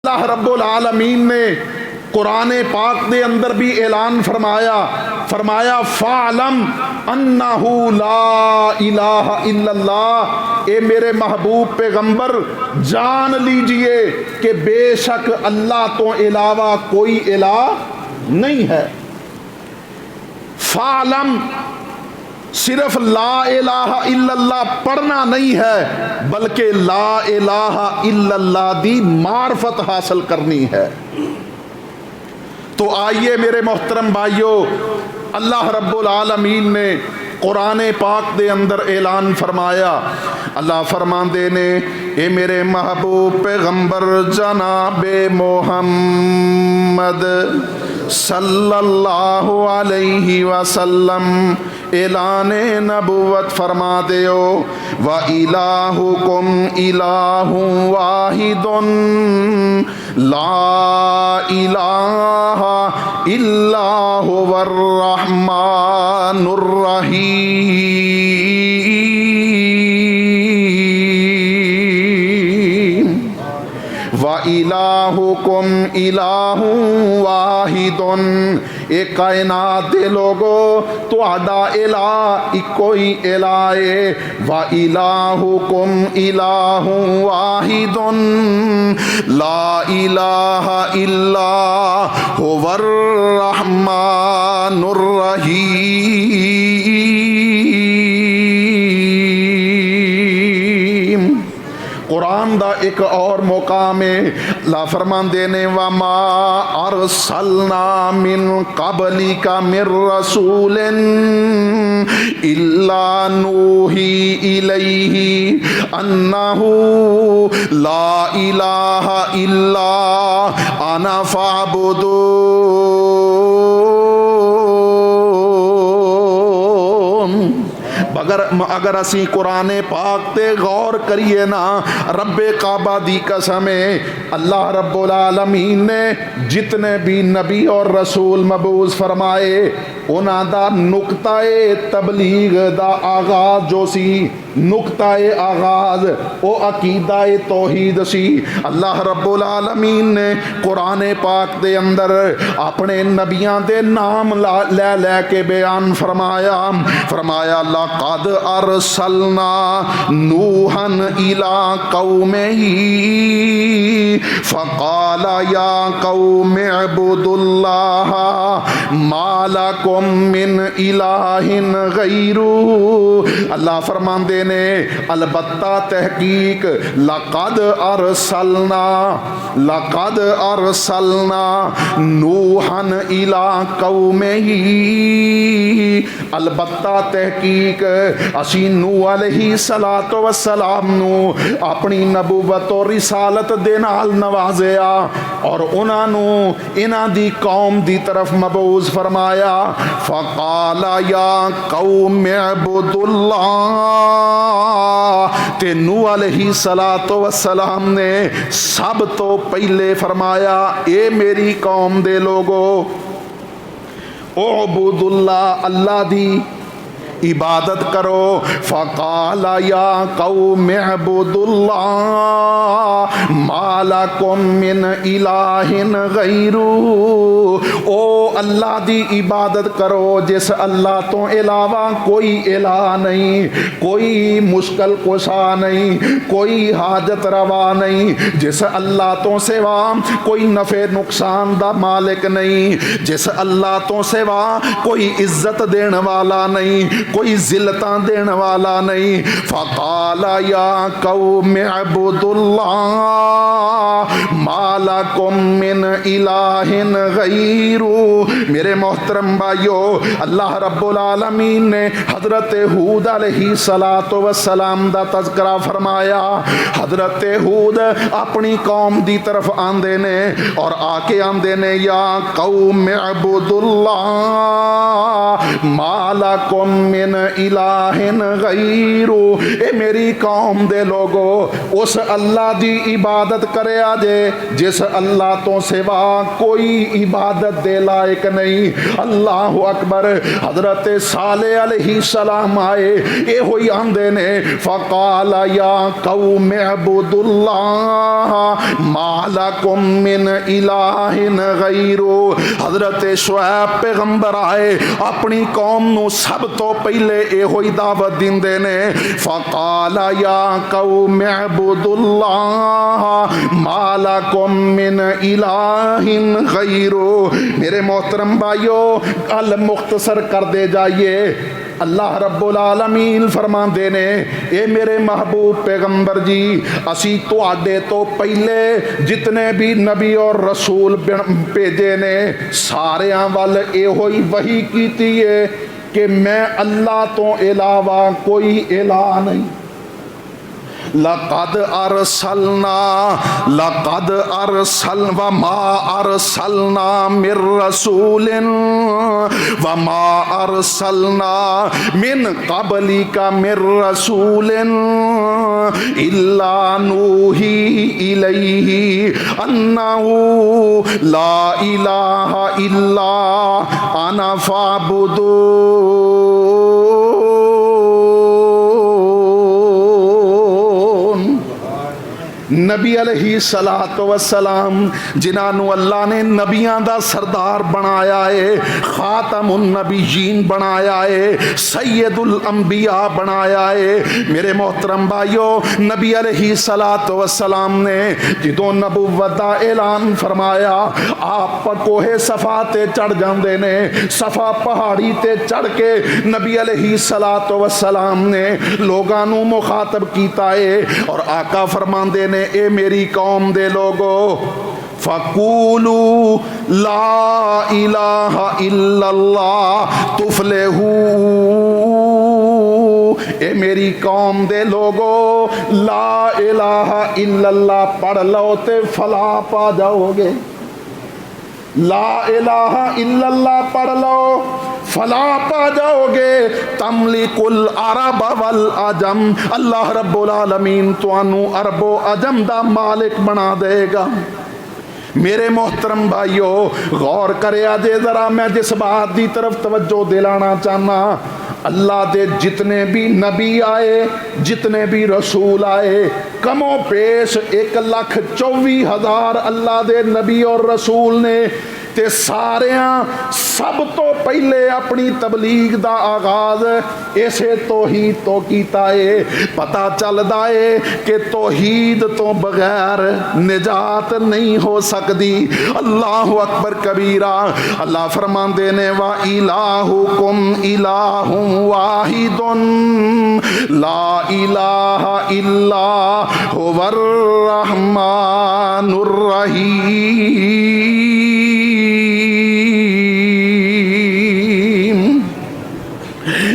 اللہ رب العالمین نے قرآن پاک دے اندر بھی اعلان فرمایا فَعْلَمْ أَنَّهُ لَا إِلَهَ إِلَّا اللَّهِ، اے میرے محبوب پیغمبر جان لیجئے کہ بے شک اللہ تو علاوہ کوئی الہ نہیں ہے۔ فَعْلَمْ صرف لا الہ الا اللہ پڑھنا نہیں ہے، بلکہ لا الہ الا اللہ دی معرفت حاصل کرنی ہے۔ تو آئیے میرے محترم بھائیو، اللہ رب العالمین نے قرآن پاک دے اندر اعلان فرمایا، اللہ فرماندے نے اے میرے محبوب پیغمبر جناب محمد صلی اللہ علیہ وسلم اعلان نبوت فرما دیو وَإِلَٰهُكُمْ إِلَٰهٌ وَاحِدٌ لَا إِلَٰهَ إِلَّا هُوَ الرَّحْمَٰنُ الرَّحِيمُ۔ وَإِلَٰهُكُمْ إِلَٰهٌ وَاحِدٌ، اے کائنات دے لوگو تہاڈا الہ اکو ہی الہ ہے۔ وَإِلَٰهُكُمْ إِلَٰهٌ وَاحِدٌ لَا إِلَٰهَ إِلَّا هُوَ الرَّحْمَٰنُ الرَّحِيمُ۔ قرآن دا ایک اور مقام ہے، اللہ فرماندے نے وَمَا أَرْسَلْنَا مِن قَبْلِكَ مِن رَّسُولٍ إِلَّا نُوحِي إِلَيْهِ أَنَّهُ لَا إِلَٰهَ إِلَّا أَنَا فَاعْبُدُونِ۔ اگر اسی قرآن پاک تے غور کریے نا، رب کعبہ دی قسم ہے، اللہ رب العالمین نے جتنے بھی نبی اور رسول مبعوث فرمائے انہاں دا نقطہ تبلیغ دا آغاز جو سی، نقطہ آغاز او عقیدہ توحید سی۔ اللہ رب العالمین نے قرآن پاک دے اندر اپنے نبیاں دے نام لے لے کے بیان فرمایا لقد ارسلنا نوحا الى قومه فقال یا قوم اعبدوا اللہ ما لکم من الہ غیرہ۔ اللہ فرماندے نے البتہ تحقیق لقد ارسلنا نوحا الى قومه، البتہ تحقیق اسی نوح علیہ السلام نو اپنی نبوت و رسالت دے نال نوازیا اور انہاں نو انہاں دی قوم دی طرف مبعوث فرمایا۔ فقال یا قوم اعبدوا اللہ، تے نوح علیہ السلام نے سب تو پہلے فرمایا اے میری قوم دے لوگو اعبد اللہ، اللہ دی عبادت کرو۔ فقال یا قوم اعبدوا اللہ ما لکم من الہ غیرہ، او اللہ دی عبادت کرو جس اللہ تو علاوہ کوئی الہ نہیں، کوئی مشکل کشا نہیں، کوئی حاجت روا نہیں، جس اللہ تو سوا کوئی نفع نقصان دا مالک نہیں، جس اللہ تو سوا کوئی عزت دین والا نہیں، کوئی ذلتاں دین والا نہیں۔ فقال یا قوم اعبدوا اللہ ما لکم من الہ غیرہ۔ میرے محترم بھائیو، اللہ رب العالمین نے حضرت ہود علیہ السلام دا تذکرہ فرمایا۔ حضرت ہود اپنی قوم دی طرف آندے نے اور آ کے آندے نے یا قوم اعبدوا اللہ ما لکم من الہ غیرہ، اے میری قوم دے لوگو اس اللہ دی عبادت کریا جے جس اللہ تو سوا کوئی عبادت دے لائق نہیں۔ اللہ اکبر۔ حضرت صالح علیہ السلام آئے، اے ہوئی آندے نے فقال یا قوم اعبدوا اللہ ما لکم من الہ غیرو۔ حضرت شعیب پیغمبر آئے، اپنی قوم نو سب تو پہلے اے ہوئی دعوت دیندے نے فقال یا قوم اعبدوا اللہ ما لکم من الہ غیرو۔ میرے محترم بھائیو، مختصر کر دے جائیے۔ اللہ رب العالمین فرماندے نے اے میرے محبوب پیغمبر جی، اسی تواڈے تو پہلے جتنے بھی نبی اور رسول بھیجے نے ساریاں ول اے ہوئی وحی کیتی ہے کہ میں اللہ تو علاوہ کوئی الہ نہیں۔ لقد ارسلنا وما ارسلنا من رسول وما ارسلنا من قبلک من رسول الا نوحی الیہ انہ لا الہ الا انا فاعبدون۔ نبی علیہ الصلوۃ والسلام جنہوں اللہ نے نبیاں دا سردار بنایا ہے، خاتم النبیین بنایا ہے، سید الانبیاء بنایا ہے۔ میرے محترم بھائیو، نبی علیہ الصلوۃ والسلام نے جدوں نبوت دا اعلان فرمایا، آپ کوہ صفا تے چڑھ جاندے نے، صفا پہاڑی تے چڑھ کے نبی علیہ الصلوۃ والسلام نے لوگاں نو مخاطب کیتا ہے، اور آقا فرماندے نے اے میری قوم دے لوگو فَقُولُوا لَا إِلَهَ إِلَّا اللَّهُ تُفْلِحُوا۔ اے میری قوم دے لوگو لا الہ الا اللہ پڑھ لو تے فلاح پا جاؤ گے۔ لا الہ الا اللہ پڑھ لو فلاح پا جاؤ گے۔ تملک العرب والعجم، اللہ رب العالمین توانو عرب و عجم دا مالک بنا دے گا۔ میرے محترم بھائیو، غور کرے آجے ذرا، میں جس بات دی طرف توجہ دلانا چاہنا، اللہ دے جتنے بھی نبی آئے، جتنے بھی رسول آئے، کم و پیش 1,24,000 اللہ دے نبی اور رسول نے تے ساریاں سب تو پہلے اپنی تبلیغ دا آغاز اسے توحید تو کیتا ہے۔ پتہ چلدا ہے کہ توحید تو بغیر نجات نہیں ہو سکتی۔ اللہ اکبر کبیرہ۔ اللہ فرماندے نے وَإِلَٰهُكُمْ إِلَٰهٌ وَاحِدٌ لَا إِلَٰهَ إِلَّا هُوَ الرَّحْمَٰنُ الرَّحِيمُ۔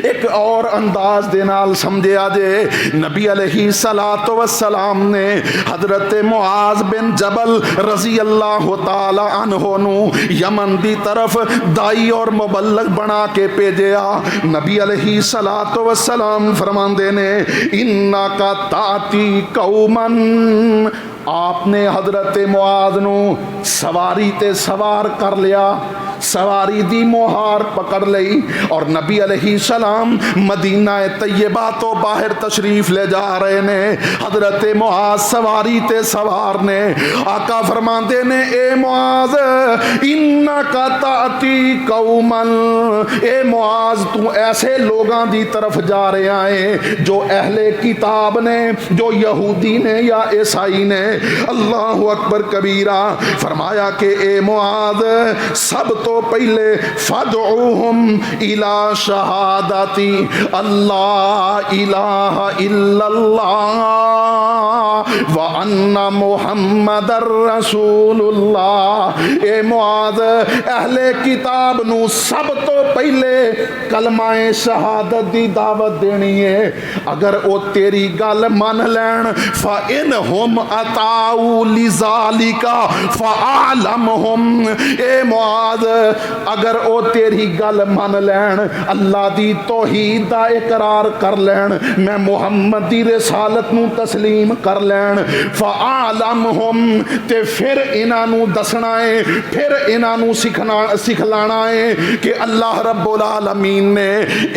ایک اور انداز دے نال سمجھے آجے، نبی علیہ الصلوۃ والسلام نے حضرت معاذ بن جبل رضی اللہ تعالی عنہ نو یمن دی طرف دائی اور مبلغ بنا کے بھیجیا۔ نبی علیہ الصلوۃ والسلام فرماندے نے انکا تاتی قومن، آپ نے حضرت معاذ نو سواری تے سوار کر لیا، سواری دی مہار پکڑ لئی، اور نبی علیہ السلام مدینہ طیبہ تو باہر تشریف لے جا رہے نے۔ حضرت معاذ سواری تے سوار نے، آقا فرماندے نے اے معاذ انکا تاتی قومن، اے معاذ تو ایسے لوگاں دی طرف جا رہے آئے جو اہل کتاب نے، جو یہودی نے یا عیسائی نے۔ اللہ اکبر کبیرہ۔ فرمایا کہ اے معاذ سب تو پہلے فادعوہم الی شہادتی اللہ الہ الا اللہ وان محمد رسول اللہ۔ اے معاذ اہل کتاب نو سب تو پہلے کلمہ شہادت دی دعوت دینی ہے۔ اگر او تیری گل من لین فَإِنْهُمْ أَطَاعُوا لِذَلِكَ فَأَعْلَمْهُمْ۔ اے معاذ اگر او تیری گل من لین، اللہ دی توحید دا اقرار کر لین، میں محمد دی رسالت نو تسلیم کر لین فعالمہم تے پھر انہاں نو دسنا ہے پھر انہاں نو سکھلانا ہے کہ اللہ رب العالمین نے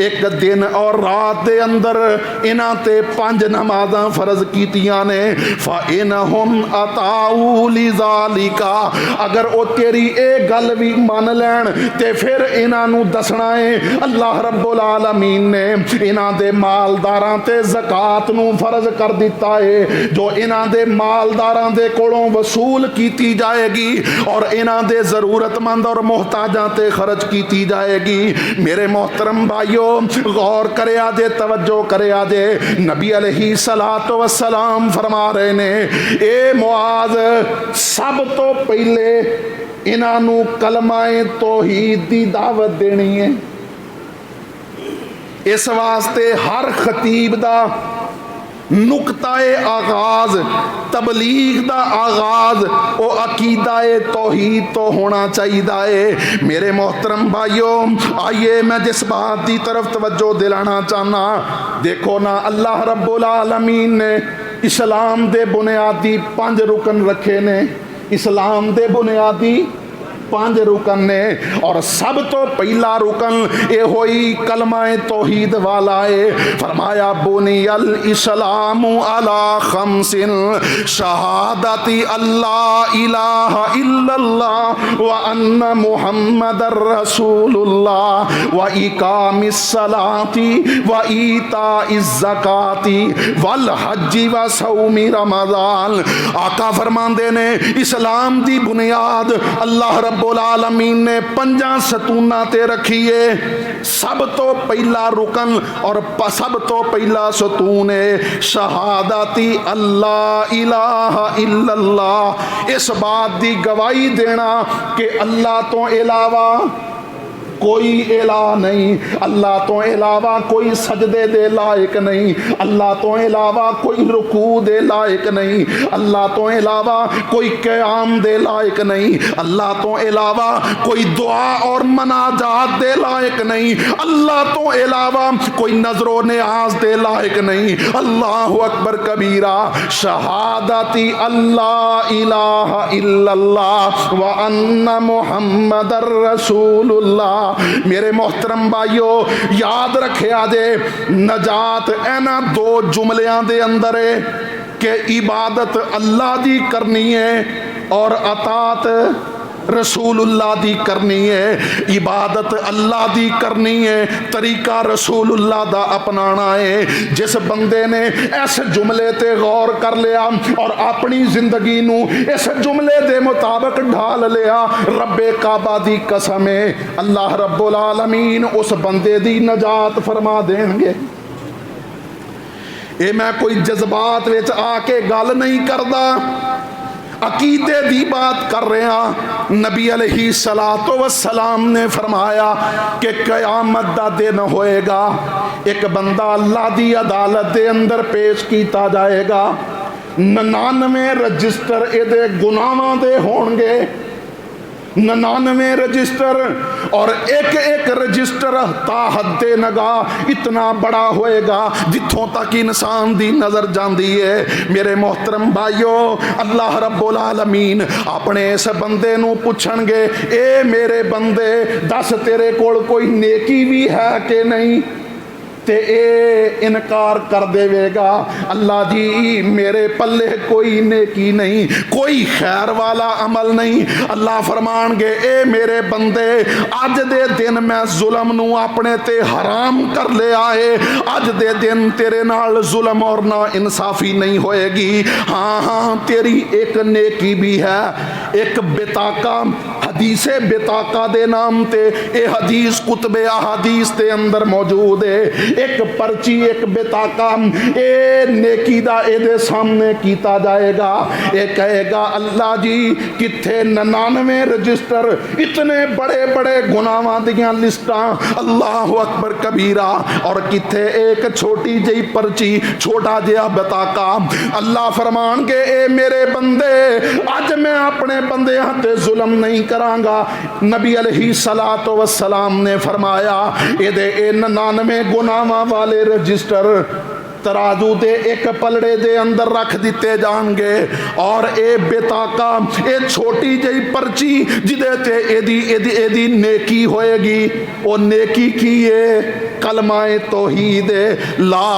ایک دن اور رات دے اندر انہاں تے 5 نمازاں فرض کیتیاں نے فَإِنَهُمْ أَطَاعُوا لِذَلِكَ اگر او تیری اے گل بھی مان لین تے پھر انہاں نو دسنا ہے اللہ رب العالمین نے انہاں دے مالداراں تے زکات نو فرض کر دیتا ہے جو انہاں دے مالداراں دے کولوں وصول کیتی جائے گی اور انہاں دے ضرورت مند اور محتاجاں تے خرچ کیتی جائے گی۔ میرے محترم بھائیو غور کریا جے توجہ کریا جے نبی علیہ الصلوۃ والسلام فرما رہے نے اے معاذ سب تو پہلے انہاں نو کلمہ توحید دی دعوت دینی ہے۔ اس واسطے ہر خطیب دا نقطہ آغاز تبلیغ دا آغاز او عقیدہ توحید تو ہونا چاہیے۔ میرے محترم بھائیوں آئیے میں جس بات دی طرف توجہ دلانا چاہنا دیکھو نا اللہ رب العالمین نے اسلام دے بنیادی 5 رکن رکھے نے اسلام دے بنیادی 5 رکن نے اور سب تو پہلا رکن اے ہوئی کلمہ توحید والا ہے۔ فرمایا بنی الاسلام علی 5 شہادت اللہ الہ الا اللہ وان محمد رسول اللہ واقام الصلاۃ وایتاء الزکاۃ والحج وصوم رمضان۔ آقا فرماندے نے اسلام دی بنیاد اللہ رب العالمین نے 5 ستوناں تے رکھیے۔ سب تو پہلا رکن اور سب تو پہلا ستون ہے شہادت اللہ الہ الا اللہ، اس بات دی گواہی دینا کہ اللہ تو علاوہ کوئی الہ نہیں، اللہ تو علاوہ کوئی سجدے دے لائق نہیں، اللہ تو علاوہ کوئی رکوع دے لائق نہیں، اللہ تو علاوہ کوئی قیام دے لائق نہیں، اللہ تو علاوہ کوئی دعا اور مناجات دے لائق نہیں، اللہ تو علاوہ کوئی نظر و نیاز دے لائق نہیں۔ اللہ اکبر کبیرہ شہادت اللہ الہ الا اللہ وان محمد رسول اللہ۔ میرے محترم بھائیو یاد رکھیا جے نجات اینا 2 جملیاں دے اندر ہے کہ عبادت اللہ دی کرنی ہے اور اطاعت رسول اللہ دی کرنی ہے۔ عبادت اللہ دی کرنی ہے، طریقہ رسول اللہ دا اپنانا ہے۔ جس بندے نے اس جملے تے غور کر لیا اور اپنی زندگی نو اس جملے دے مطابق ڈھال لیا رب کعبہ دی قسم ہے اللہ رب العالمین اس بندے دی نجات فرما دیں گے۔ اے میں کوئی جذبات وچ آ کے گل نہیں کردا، عقیدے دی بات کر رہے ہیں۔ نبی علیہ الصلوۃ والسلام نے فرمایا کہ قیامت دا دن ہوئے گا، ایک بندہ اللہ دی عدالت دے اندر پیش کیتا جائے گا، 99 رجسٹر اے دے گناہاں دے ہون گے، 99 رجسٹر اور ایک رجسٹر تا حد نگاہ اتنا بڑا ہوئے گا جتھوں تک انسان دی نظر جاندی ہے۔ میرے محترم بھائیو اللہ رب العالمین اپنے اس بندے نو پوچھن گے اے میرے بندے دس تیرے کول کوئی نیکی بھی ہے کہ نہیں؟ تے اے انکار کر دے گا اللہ جی میرے پلے کوئی نیکی نہیں، کوئی خیر والا عمل نہیں۔ اللہ فرمان گے اے میرے بندے اج دے دن میں ظلم نو اپنے تے حرام کر لیا ہے، اج دے دن تیرے نال ظلم اور نا انصافی نہیں ہوئے گی۔ ہاں تیری ایک نیکی بھی ہے، ایک بطاقہ حدیث بطاقہ دے نام تے اے حدیث کتب احادیث دے اندر موجود ہے، ایک پرچی ایک بطاقہ اے نیکی دا اے دے سامنے کیتا جائے گا، اے کہے گا اللہ جی کتھے 99 رجسٹر اتنے بڑے بڑے گناہاں دیاں لسٹاں اللہ اکبر کبیرہ اور کتھے ایک چھوٹی جئی پرچی چھوٹا جہا بطاقہ۔ اللہ فرمان کے اے میرے بندے اج میں اپنے بندے تے ظلم نہیں کراں گا۔ نبی علیہ الصلوۃ والسلام نے فرمایا اے دے 99 گناہاں والے رجسٹر ترازو دے ایک پلڑے دے اندر رکھ دیتے جان گے اور اے بتاکا اے چھوٹی جئی پرچی جدے تے ایدی نیکی ہوئے گی او نیکی کیے کلمہ توحید لا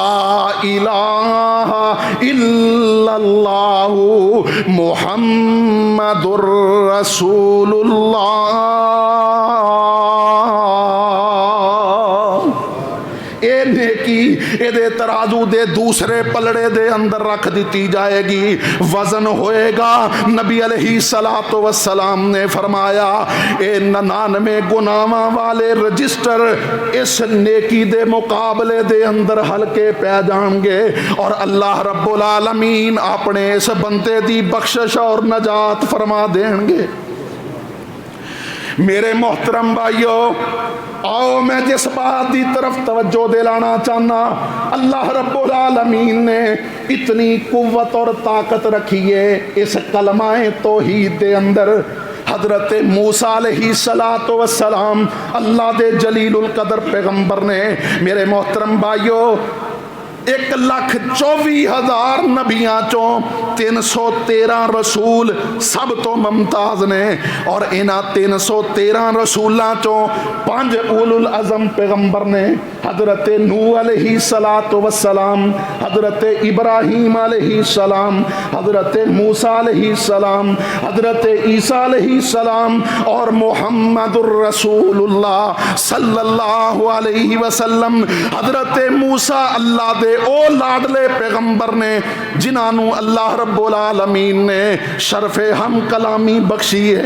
الہ الا اللہ محمد رسول اللہ. اے نیکی اے دے ترازو دے دوسرے پلڑے دے اندر رکھ دیتی جائے گی, وزن ہوئے گا. نبی علیہ الصلوۃ والسلام نے فرمایا اے 99 گناہاں والے رجسٹر اس نیکی دے مقابلے دے اندر ہلکے پہ جان گے اور اللہ رب العالمین اپنے اس بندے دی بخشش اور نجات فرما دیں گے. میرے محترم بھائیو, آؤ میں جس بات دی طرف توجہ دلانا چاہنا, اللہ رب العالمین نے اتنی قوت اور طاقت رکھی ہے اس کلمہ توحید دے اندر. حضرت موسیٰ علیہ السلام اللہ دے جلیل القدر پیغمبر نے, میرے محترم بھائیو, 1,24,000 نبیاں چوں 313 رسول سب تو ممتاز نے اور انہاں 313 رسولاں چوں 5 اولو العزم پیغمبر نے. حضرت نوح علیہ السلام, حضرت ابراہیم علیہ السلام, حضرت موسیٰ علیہ السلام, حضرت عیسیٰ علیہ السلام اور محمد الرسول اللہ صلی اللہ علیہ وسلم. حضرت موسیٰ اللہ دے او لاڈلے پیغمبر نے جنہوں اللہ رب العالمین نے شرف ہم کلامی بخشی ہے.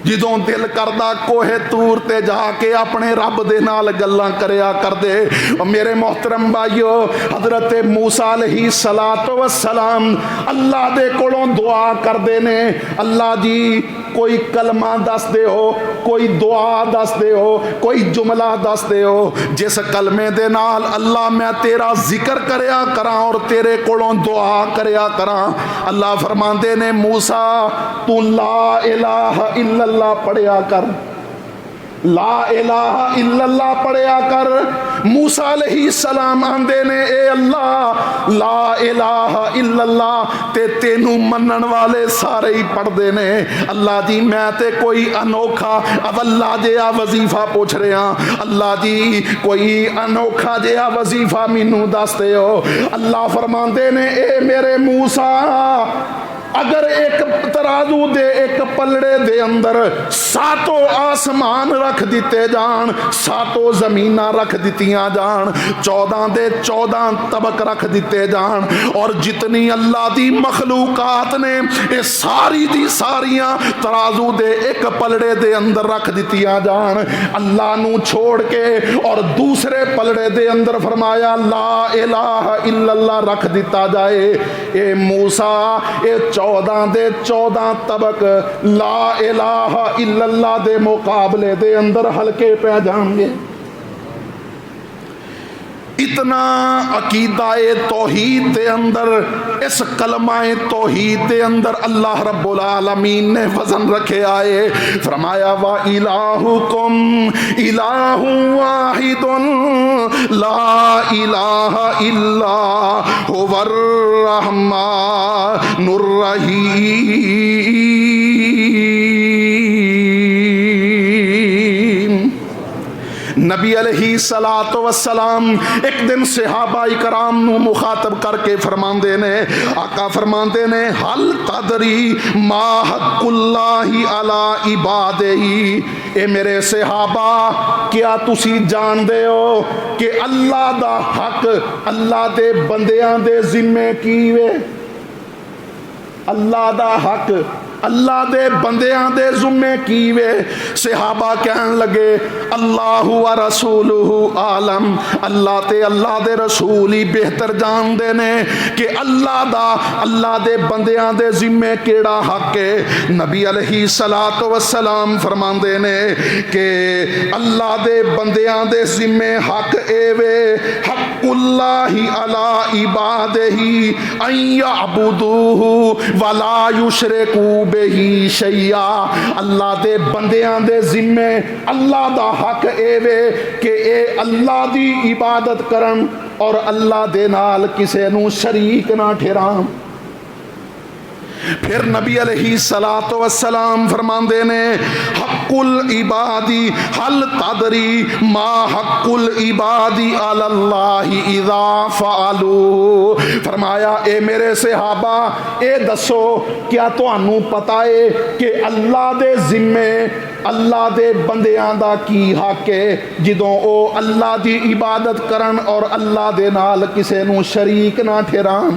جدوں دل کردہ کوہ تور تے جا کے اپنے رب دے نال گلاں کریا کر دے. اور میرے محترم بھائیو, حضرت موسیٰ علیہ السلام اللہ دے کولوں دعا کر دے نے, اللہ جی کوئی کلمہ دس دے ہو, کوئی دعا دس دے ہو, کوئی جملہ دس دے ہو جس کلمے دے نال اللہ میں تیرا ذکر کریا کراں اور تیرے کولوں دعا کریا کراں. اللہ فرماندے نے موسیٰ تو لا الہ الا اللہ پڑھیا کر, لا الہ الا اللہ پڑھیا کر. موسیٰ علیہ السلام آندے نے اے اللہ لا الہ الا اللہ تے تینوں منن والے سارے ہی پڑھ دے نے. اللہ جی میں تے کوئی انوکھا اب اللہ جیا وظیفہ پوچھ رہے ہیں, اللہ جی کوئی انوکھا جیا وظیفہ مینوں دس دے ہو. اللہ فرماندے نے اے میرے موسیٰ اگر ایک ترازو دے ایک پلڑے دے اندر 7 آسمان رکھ دیتے جان, 7 زمیناں رکھ دیتیاں جان, 14 دے 14 طبق رکھ دیتے جان اور جتنی اللہ دی مخلوقات نے اے ساری دی ساریاں ترازو دے ایک پلڑے دے اندر رکھ دیتیاں جان, اللہ نو چھوڑ کے اور دوسرے پلڑے دے اندر فرمایا لا الہ الا اللہ رکھ دیتا جائے. اے موسیٰ اے 14 دے 14 طبق لا الہ الا اللہ دے مقابلے دے اندر ہلکے پہ جان گے. اتنا عقیدہ توحید دے اندر, اس کلمہ توحید دے اندر اللہ رب العالمین نے وزن رکھے آئے. فرمایا وَإِلَٰهُكُمْ إِلَٰهٌ وَاحِدٌ لَا إِلَٰهَ إِلَّا هُوَ الرَّحْمَٰنُ الرَّحِيمُ. نبی علیہ السلام ایک دن صحابہ کرام نو مخاطب کر کے فرماندے نے, آقا فرماندے نے حل تدری ما حق اللہ علی عبادہ. اے میرے صحابہ کیا تسی جان دے ہو کہ اللہ دا حق اللہ دے بندیاں دے ذمے کی وے؟ اللہ دا حق اللہ دے بندیاں دے ذمے کیوے؟ صحابہ کہن لگے اللہ و رسولہ عالم, اللہ تے اللہ دے رسول ہی بہتر جان دے نے کہ اللہ دے بندیاں دے ذمے کیڑا حق ہے. نبی علیہ السلام فرماندے نے کہ اللہ دے بندیاں دے ذمے حق اے وے حق اللہ علی عبادہ ان یعبدوہ ولا یشرکوا بہی شیئا، اللہ دے بندیاں دے ذمے اللہ دا حق اے وے کہ اے اللہ دی عبادت کرن اور اللہ دے نال کسے نو شریک نہ ٹھہران۔ پھر نبی علیہ الصلوۃ والسلام فرماندے نے حق العبادی حل تدری ما حق العبادی علی اللہ اذا فعلوا، فرمایا اے میرے صحابہ اے دسو کیا تانوں پتہ ہے کہ اللہ دے ذمے اللہ دے بندیاں دا کی حق ہے جدوں او اللہ دی عبادت کرن اور اللہ دے نال کسے نو شریک نہ ٹھہران۔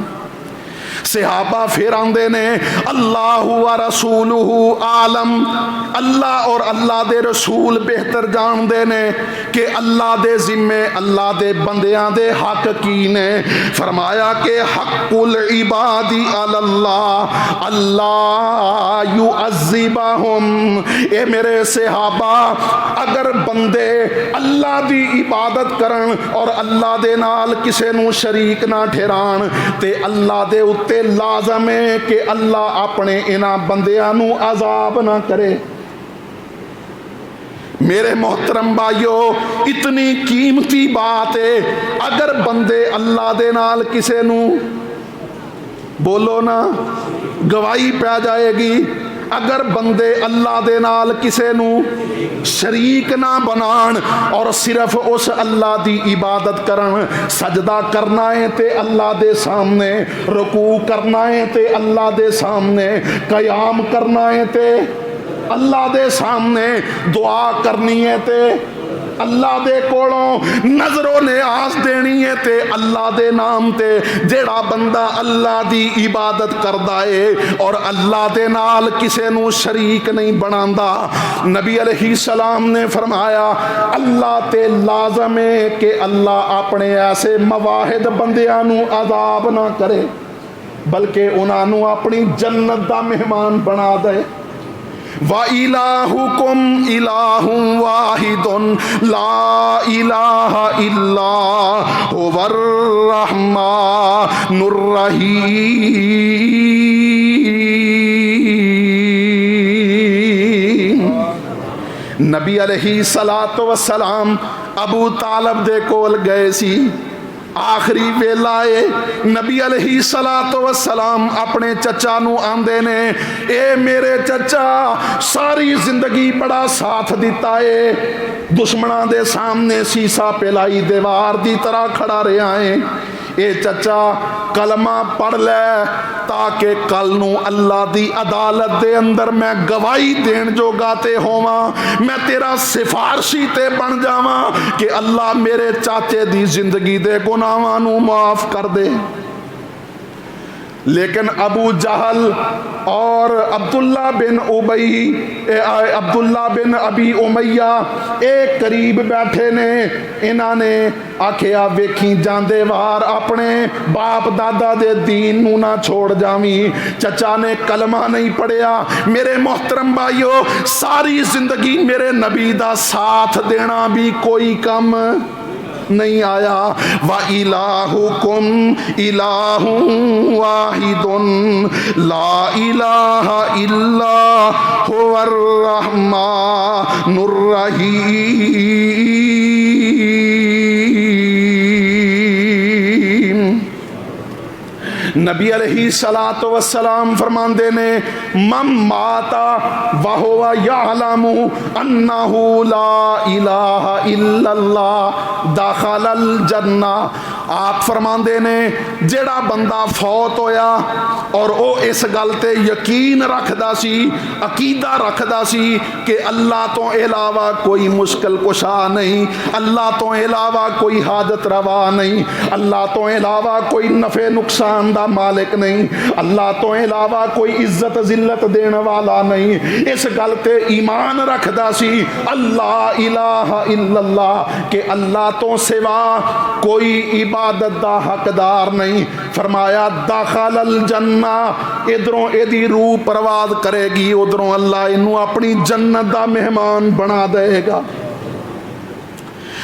صحابہ پھر آندے نے اللہ و رسولہ عالم، اللہ اور اللہ دے رسول بہتر جان دے نے کہ اللہ دے ذمے اللہ دے بندیاں دے حق کی نے۔ فرمایا کہ حق العباد علی اللہ اللہ یعذبہم، اے میرے صحابہ اگر بندے اللہ دی عبادت کرن اور اللہ دے نال کسے نو شریک نہ ٹھہران تے اللہ دے اتے لازم ہے کہ اللہ اپنے انہاں بندیاں نو عذاب نہ کرے۔ میرے محترم بھائیو اتنی قیمتی بات ہے، اگر بندے اللہ دے نال کسے نو بولو نا گواہی پہ جائے گی، اگر بندے اللہ دے نال کسے نو شریک نہ بنان اور صرف اس اللہ دی عبادت کرن، سجدہ کرنا ہے تے اللہ دے سامنے، رکوع کرنا ہے تے اللہ دے سامنے، قیام کرنا ہے تے اللہ دے سامنے، دعا کرنی ہے تے اللہ دے کولوں، نظر و نیاز دینی ہے تے اللہ دے نام تے۔ جیڑا بندہ اللہ دی عبادت کردا ہے اور اللہ دے نال کسے نو شریک نہیں بناندا، نبی علیہ السلام نے فرمایا اللہ تے لازم ہے کہ اللہ اپنے ایسے مواحد بندیاں نو عذاب نہ کرے بلکہ انہاں نو اپنی جنت دا مہمان بنا دے۔ وَإِلَٰهُكُمْ إِلَٰهٌ وَاحِدٌ لَا إِلَٰهَ إِلَّا هُوَ الرَّحْمَٰنُ الرَّحِيمُ۔ نبی علیہ الصلوۃ والسلام ابو طالب دے کول گئے سی، آخری ویلا ہے، نبی علیہ الصلوۃ والسلام اپنے چچا نو آندے نے اے میرے چچا ساری زندگی بڑا ساتھ دیتا ہے، دشمناں دے سامنے سیسا پلائی دیوار دی طرح کھڑا رہا ہے، اے چچا کلمہ پڑھ لے تاکہ کل نو اللہ دی عدالت دے اندر میں گواہی دین جو گاتے ہوواں، میں تیرا سفارشی تے بن جاواں کہ اللہ میرے چاچے دی زندگی دے گناہاں نو معاف کر دے۔ لیکن ابو جہل اور عبداللہ بن ابی امیہ ایک قریب بیٹھے نے، انہاں نے آکھیا ویکھی جاندے وار اپنے باپ دادا دے دین نو نہ چھوڑ جاویں، چچا نے کلمہ نہیں پڑھیا۔ میرے محترم بھائیو ساری زندگی میرے نبی دا ساتھ دینا بھی کوئی کم نہیں آیا۔ وَإِلَٰهُكُمْ إِلَٰهٌ وَاحِدٌ لَا إِلَٰهَ إِلَّا هُوَ الرَّحْمَٰنُ الرَّحِيمُ۔ نبی علیہ الصلوۃ والسلام فرماندے نے من مات وہو یعلم انہ لا الہ الا اللہ دخل الجنہ، آپ فرماندے نے جیڑا بندہ فوت ہویا اور او اس گل تے یقین رکھدا سی، عقیدہ رکھدا سی کہ اللہ تو علاوہ کوئی مشکل کشا نہیں، اللہ تو علاوہ کوئی حاجت روا نہیں، اللہ تو علاوہ کوئی نفع نقصان دا مالک نہیں، اللہ تو علاوہ کوئی عزت ذلت دین والا نہیں، اس گل تے ایمان رکھدا سی اللہ الہ الا اللہ کہ اللہ تو سوا کوئی عبادت دا حقدار نہیں۔ فرمایا داخل الجنہ، ادھروں ایدی روح پرواز کرے گی، ادھروں اللہ انہوں اپنی جنت دا مہمان بنا دے گا۔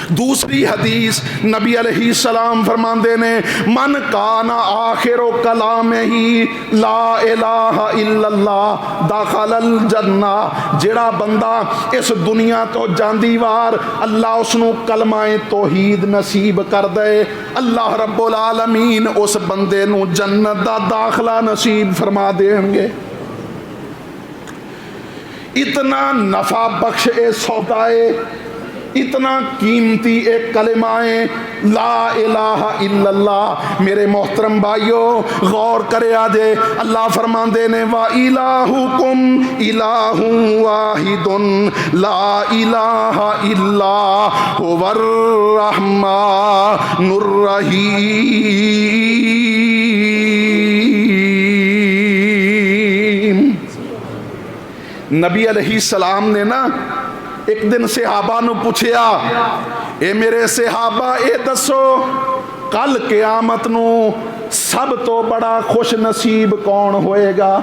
دوسری حدیث نبی علیہ السلام فرماندے نے من کان آخر کلام ہی لا الہ الا اللہ دخل الجنہ، جڑا بندہ اس دنیا تو جاندی وار اللہ اس نو کلمہ توحید نصیب کر دے، اللہ رب العالمین اس بندے نو جنت دا داخلہ نصیب فرما دیں گے۔ اتنا نفع بخش اے سودائے، اتنا قیمتی ایک کلمہ لا الہ الا اللہ۔ میرے محترم بھائیو غور کرے آجے، اللہ فرماندے نے وَإِلَٰهُكُمْ إِلَٰهٌ وَاحِدٌ لَا إِلَٰهَ إِلَّا هُوَ الرَّحْمَٰنُ الرَّحِيمُ۔ نبی علیہ السلام نے نا ایک دن صحابہ نو پوچھیا، اے میرے صحابہ اے دسو کل قیامت نو سب تو بڑا خوش نصیب کون ہوئے گا؟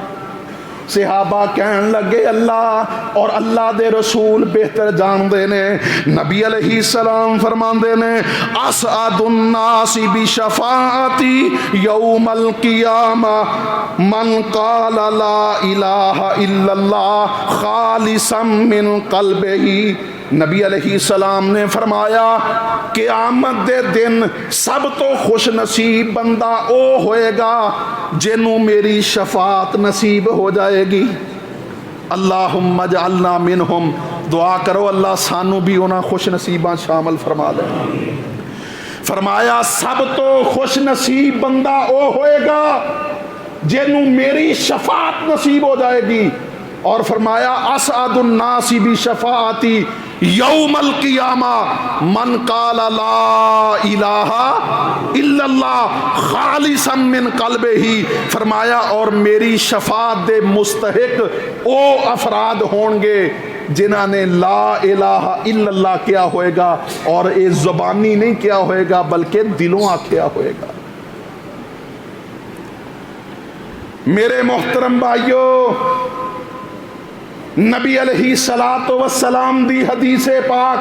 صحابہ کہن لگے اللہ، اور اللہ دے رسول بہتر جان دے نے۔ نبی علیہ السلام فرمان دے نے اسعد الناس بشفاعتی یوم القیامہ من قال لا الہ الا اللہ خالصا من قلبہ۔ نبی علیہ السلام نے فرمایا قیامت دے دن سب تو خوش نصیب بندہ او ہوئے گا جنوں میری شفاعت نصیب ہو جائے گی۔ اللہم اجعلنا منہم، دعا کرو اللہ سانو بھی انہاں خوش نصیباں شامل فرما لے۔ فرمایا سب تو خوش نصیب بندہ او ہوئے گا جنوں میری شفاعت نصیب ہو جائے گی، اور فرمایا اسعد الناس بشفاعتی یوم القیامہ من قال لا الہ الا اللہ خالصا من قلبہ۔ فرمایا اور میری شفاعت دے مستحق او افراد ہون گے جنہاں نے لا الہ الا اللہ کیا ہوئے گا، اور اے زبانی نہیں کیا ہوئے گا بلکہ دلوں آکھیا ہوئے گا۔ میرے محترم بھائیو نبی علیہ السلام دی حدیث پاک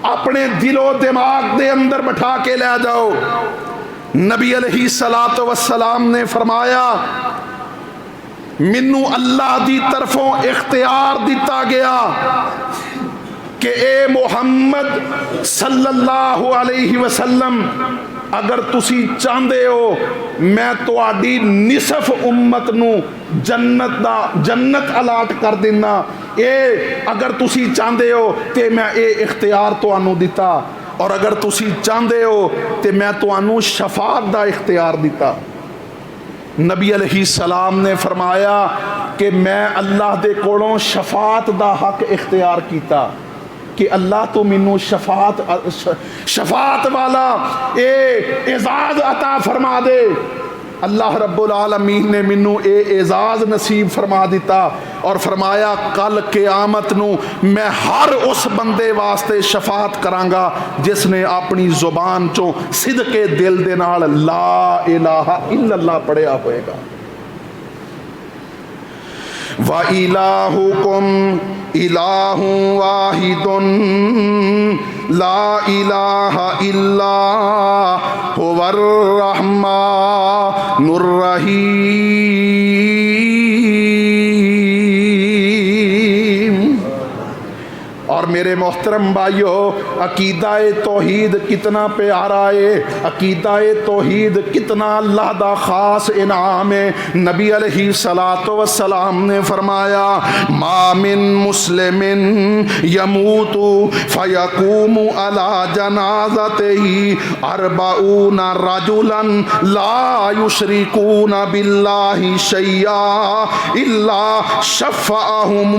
اپنے دل و دماغ دے اندر بٹھا کے لے جاؤ۔ نبی علیہ السلام نے فرمایا منو اللہ دی طرفوں اختیار دیتا گیا کہ اے محمد صلی اللہ علیہ وسلم اگر تسی چاندے ہو میں تواڈی نصف امت نو جنت الاٹ کر دینا، اے اگر تسی چاندے ہو تے میں اے اختیار توانو دیتا، اور اگر تسی چاندے ہو تے میں توانو شفاعت دا اختیار دیتا۔ نبی علیہ السلام نے فرمایا کہ میں اللہ دے کولوں شفاعت دا حق اختیار کیتا کہ اللہ تو منو شفاعت والا اے اعزاز عطا فرما دے۔ اللہ رب العالمین نے منو اے اعزاز نصیب فرما دیتا، اور فرمایا کل قیامت نو میں ہر اس بندے واسطے شفاعت کرانگا جس نے اپنی زبان چوں صدق دل دے نال لا الہ الا اللہ پڑھیا ہوئے گا۔ وَإِلَٰهُكُمْ إِلَٰهٌ وَاحِدٌ لَا إِلَٰهَ إِلَّا هُوَ الرَّحْمَٰنُ الرَّحِيمُ۔ اور میرے محترم بھائیو عقیدہ توحید کتنا پیارا ہے، عقیدہ توحید کتنا اللہ دا خاص انعام ہے۔ نبی علیہ السلام نے فرمایا ما من مسلم یموت فیقوم علی جنازتہ 40 رجلا لا یشرکون باللہ شیئا الا شفعہم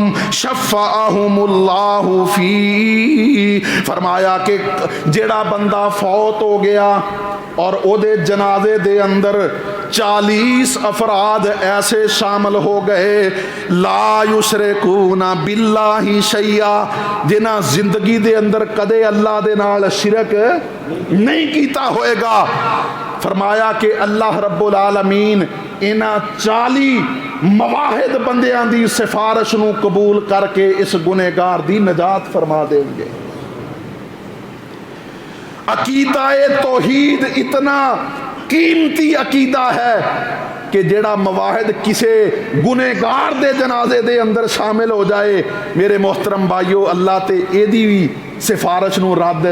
اللہ فی۔ فرمایا کہ جیڑا بندہ فوت ہو گیا اور او دے جنازے دے اندر 40 افراد ایسے شامل ہو گئے لا یشرکون باللہ شیئا، جنہاں زندگی دے اندر کدے اللہ دے نال شرک نہیں کیتا ہوئے گا۔ فرمایا کہ اللہ رب العالمین انہاں 40 مواحد بندیاں دی سفارش نو قبول کر کے اس گنہگار دی نجات فرما دیں گے۔ عقیدہ توحید اتنا قیمتی عقیدہ ہے کہ جڑا مواحد کسے گنہگار دے جنازے دے اندر شامل ہو جائے، میرے محترم بھائیو، اللہ تے اے دی بھی سفارش نو رد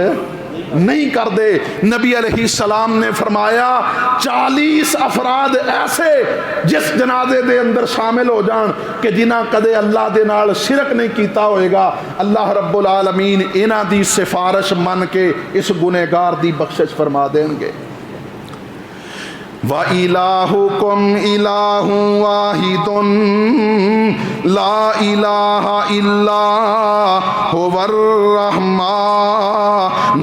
نہیں کر دے۔ نبی علیہ السلام نے فرمایا 40 افراد ایسے جس جنازے دے اندر شامل ہو جان کہ جنہاں کدے اللہ دے نال شرک نہیں کیتا ہوئے گا، اللہ رب العالمین انہاں دی سفارش من کے اس گنہگار دی بخشش فرما دیں گے۔ وَإِلَٰهُكُمْ إِلَٰهٌ وَاحِدٌ لَا إِلَٰهَ إِلَّا هُوَ الرَّحْمَٰنُ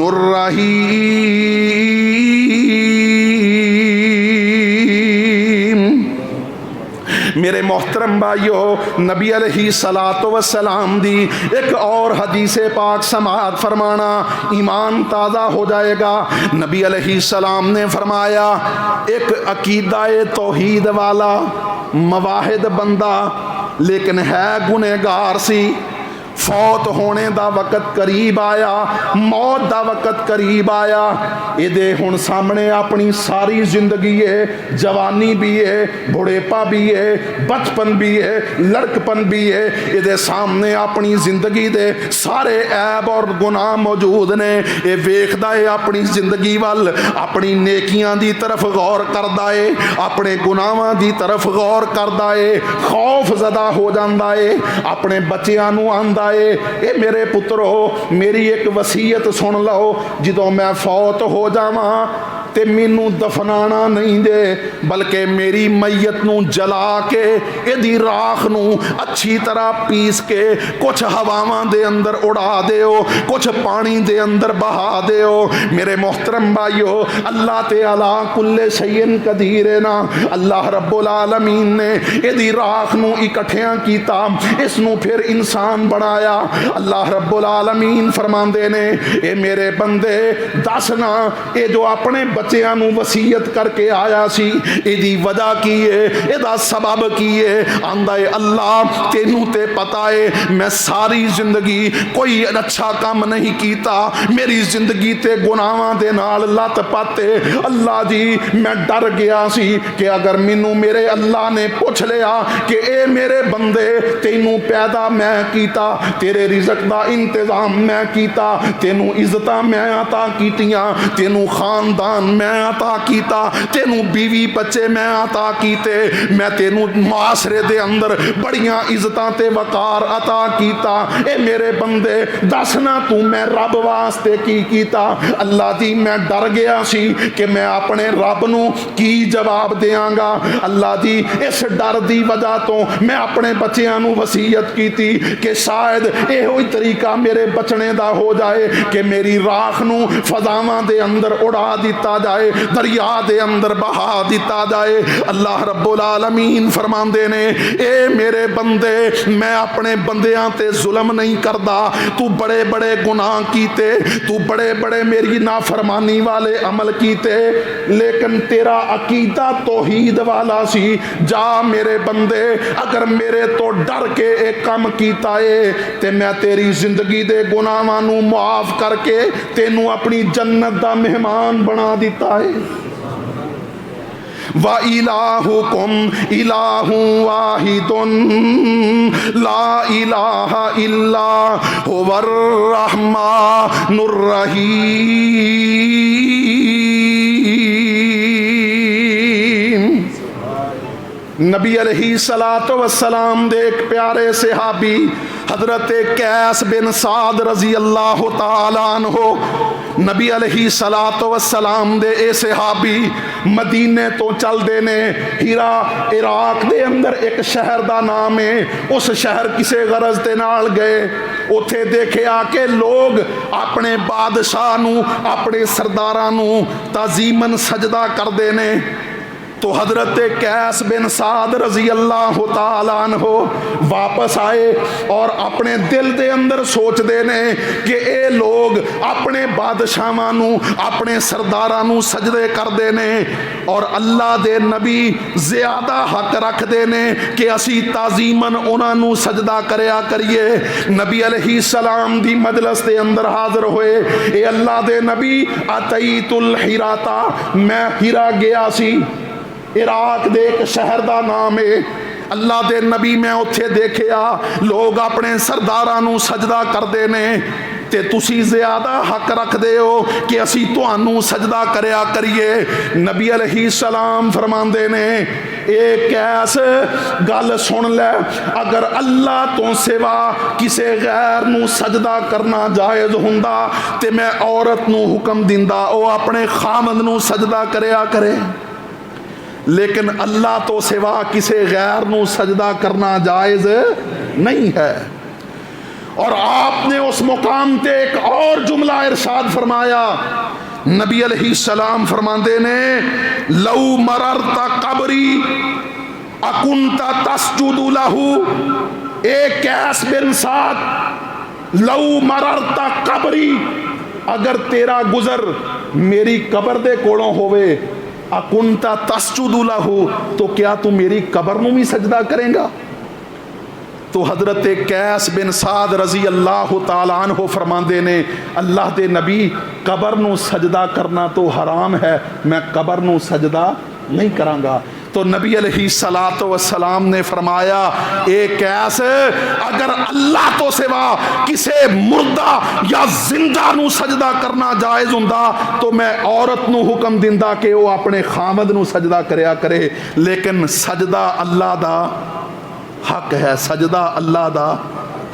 الرَّحِيمُ۔ میرے محترم بھائیو، نبی علیہ الصلوۃ والسلام دی ایک اور حدیث پاک سماعت فرمانا، ایمان تازہ ہو جائے گا۔ نبی علیہ السلام نے فرمایا ایک عقیدہ توحید والا مواحد بندہ لیکن ہے گنہگار سی، فوت ہونے دا وقت قریب آیا، موت دا وقت قریب آیا، یہ دے ہن سامنے اپنی ساری زندگی ہے، جوانی بھی ہے، بڑھیپا بھی ہے، بچپن بھی ہے، لڑکپن بھی ہے، یہ دے سامنے اپنی زندگی دے سارے عیب اور گناہ موجود نے، یہ ویکھدا ہے اپنی زندگی وال، اپنی نیکیاں دی طرف غور کردا ہے، اپنے گناہاں دی طرف غور کردا ہے، خوف زدہ ہو جاندا ہے، اپنے بچیاں نو آندا اے میرے پترو میری ایک وصیت سن لو، جدوں میں فوت ہو جاواں تے مینوں دفنانا نہیں دے بلکہ میری میت نو جلا کے ایدی راکھ نو اچھی طرح پیس کے کچھ ہواواں دے اندر اڑا دیو، کچھ پانی دے اندر بہا دیو۔ میرے محترم بھائیو، اللہ تعالی کل شیء قدیر ہے نا، اللہ رب العالمین نے ایدی راکھ نو اکٹھیاں کیتا، اس نو پھر انسان بنایا۔ اللہ رب العالمین فرماندے نے اے میرے بندے دسنا اے جو اپنے بچیاں نو وصیت کر کے آیا سی ایدی وجہ کی ہے، ایدا سبب کی ہے؟ آندہ ہے اللہ تینوں تے پتا ہے میں ساری زندگی کوئی اچھا کام نہیں کیتا، میری زندگی تے گناہاں دے نال لت پاتے، اللہ جی میں ڈر گیا سی کہ اگر مینوں میرے اللہ نے پوچھ لیا کہ اے میرے بندے تینوں پیدا میں کیتا، تیرے رزق دا انتظام میں کیتا، تینوں عزتاں میں عطا کیتیاں، تینوں خاندان میں عطا کیتا، تینوں بیوی بچے میں عطا کیتے، میں تینوں معاشرے دے اندر بڑیاں عزتاں تے وقار عطا کیتا، اے میرے بندے دسنا تو میں رب واسطے کی کیتا؟ اللہ دی میں ڈر گیا سی کہ میں اپنے رب نو کی جواب دیاں گا، اللہ دی اس ڈر دی وجہ تو میں اپنے بچیاں نو وصیت کیتی کہ شاید اے ہوئی طریقہ میرے بچنے دا ہو جائے کہ میری راکھ نو فضاواں دے اندر اڑا دیتا جائے، دریا دے اندر بہا دیتا جائے۔ اللہ رب العالمین فرماندے نے اے میرے بندے میں اپنے بندیاں تے ظلم نہیں کردا، تو بڑے بڑے گناہ کیتے، تو بڑے بڑے میری نافرمانی والے عمل کیتے، لیکن تیرا عقیدہ توحید والا سی، جا میرے بندے اگر میرے تو ڈر کے ایک کام کیتا ہے تے میں تیری زندگی دے گناہاں نو معاف کر کے تینوں اپنی جنت دا مہمان بنا دیتا ہے۔ وَإِلَٰهُكُمْ إِلَٰهٌ وَاحِدٌ لَا إِلَٰهَ إِلَّا هُوَ الرَّحْمَٰنُ الرَّحِيمُ۔ نبی علیہ الصلوۃ والسلام دے ایک پیارے صحابی حضرت قیس بن سعد رضی اللہ تعالیٰ عنہ، نبی علیہ الصلوۃ والسلام دے اے صحابی مدینے تو چل دے نے، ہیرا عراق دے اندر ایک شہر دا نام ہے، اس شہر کسے غرض تے نال گئے، اتھے دیکھیا کہ لوگ اپنے بادشاہ نو اپنے سرداراں نو تعظیماً سجدہ کر دے نے، تو حضرت قیس بن سعد رضی اللہ تعالیٰ عنہ واپس آئے اور اپنے دل دے اندر سوچ دے نے کہ اے لوگ اپنے بادشاہاں نو اپنے سرداراں نو سجدے کر دے نے اور اللہ دے نبی زیادہ حق رکھ دے نے کہ اسی تعظیماً انہاں نو سجدہ کریا کریے۔ نبی علیہ السلام دی مجلس دے اندر حاضر ہوئے، اے اللہ دے نبی اتیت الحراتا، میں ہرا گیا سی، عراق دے ایک شہر دا نام ہے، اللہ دے نبی میں اتھے دیکھیا لوگ اپنے سرداراں نو سجدہ کر دے نے تے تسی زیادہ حق رکھ دے ہو کہ اسی تانوں سجدہ کریا کریے۔ نبی علیہ السلام فرماندے نے اے قیس گل سن لے، اگر اللہ تو سوا کسے غیر نو سجدہ کرنا جائز ہوندا تے میں عورت نو حکم دیندا او اپنے خامد نو سجدہ کریا کرے، لیکن اللہ تو سوا کسے غیر نو سجدہ کرنا جائز نہیں ہے۔ اور آپ نے اس مقام تے ایک اور جملہ ارشاد فرمایا، نبی علیہ السلام فرماندے نے لو مررت قبری اکنت تسجد لہو، اے قیس بن سعد لو مررت قبری، اگر تیرا گزر میری قبر دے کولوں ہوئے، اکنتا تسجد لہو، تو کیا تو میری قبر نو بھی سجدہ کریں گا؟ تو حضرت قیس بن سعد رضی اللہ تعالیٰ عنہ فرماندے نے اللہ دے نبی قبر نو سجدہ کرنا تو حرام ہے، میں قبر نو سجدہ نہیں کراں گا۔ تو نبی علیہ السلام نے فرمایا اے قیس اگر اللہ تو سوا کسے مردہ یا زندہ نو سجدہ کرنا جائز ہوندا تو میں عورت نو حکم دیندا کہ وہ اپنے خامد نو سجدہ کریا کرے، لیکن سجدہ اللہ دا حق ہے، سجدہ اللہ دا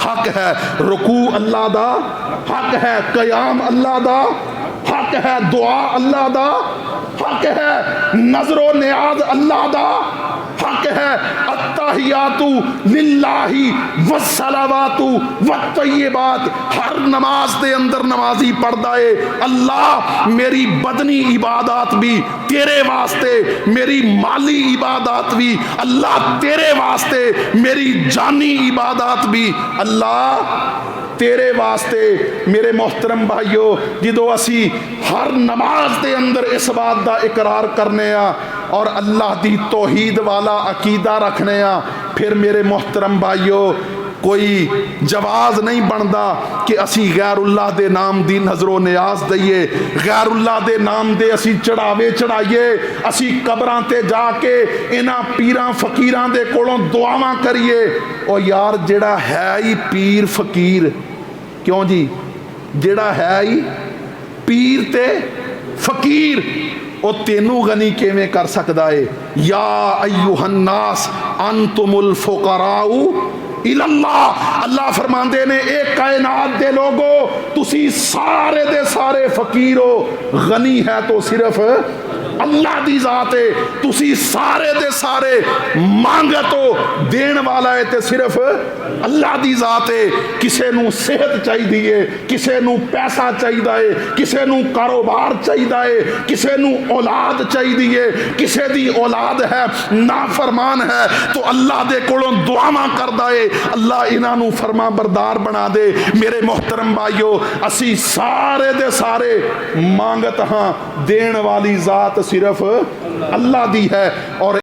حق ہے، رکوع اللہ دا حق ہے، قیام اللہ دا حق ہے، دعا اللہ دا حق ہے، نظر و نیاز اللہ دا حق ہے، التحیات للہ والصلوات والطیبات، ہر نماز دے اندر نمازی پڑھدا ہے اللہ میری بدنی عبادات بھی تیرے واسطے، میری مالی عبادات بھی اللہ تیرے واسطے، میری جانی عبادات بھی اللہ تیرے واسطے۔ میرے محترم بھائیو، جدو اسی ہر نماز دے اندر اس بات دا اقرار کرنے آ اور اللہ دی توحید والا عقیدہ رکھنے آ، پھر میرے محترم بھائیو کوئی جواز نہیں بندا کہ اسی غیر اللہ دے نام دی نظر و نیاز دئیے، غیر اللہ دے نام دے اسی چڑھاوے چڑھائیے، اسی قبراں تے جا کے انہاں پیراں فقیراں دے کولوں دعاواں کریے۔ او یار جڑا ہے ہی پیر فقیر، کیوں جی جڑا ہے ہی پیر تے فقیر، او تینوں غنی کیویں کر سکدا ہے؟ یا ایھا الناس انتم الفقراء الی اللہ، اللہ فرماندے نے اے کائنات دے لوگو تسی سارے دے سارے فقیر ہو، غنی ہے تو صرف اللہ دی ذات ہے، تسی سارے دے سارے مانگتو دین والا ہے تے صرف اللہ دی ذات ہے۔ کسے نو صحت چاہیے، کسے نو پیسہ چاہیے، کسے نو کاروبار چاہیے، کسے نو اولاد چاہیے، کسے دی اولاد ہے نافرمان ہے تو اللہ دے کولوں دعاواں کردا ہے اللہ انہاں نو فرما بردار بنا دے۔ میرے محترم بھائیو اسی سارے دے سارے مانگت ہاں، دین والی ذات صرف اللہ دی ہے، اور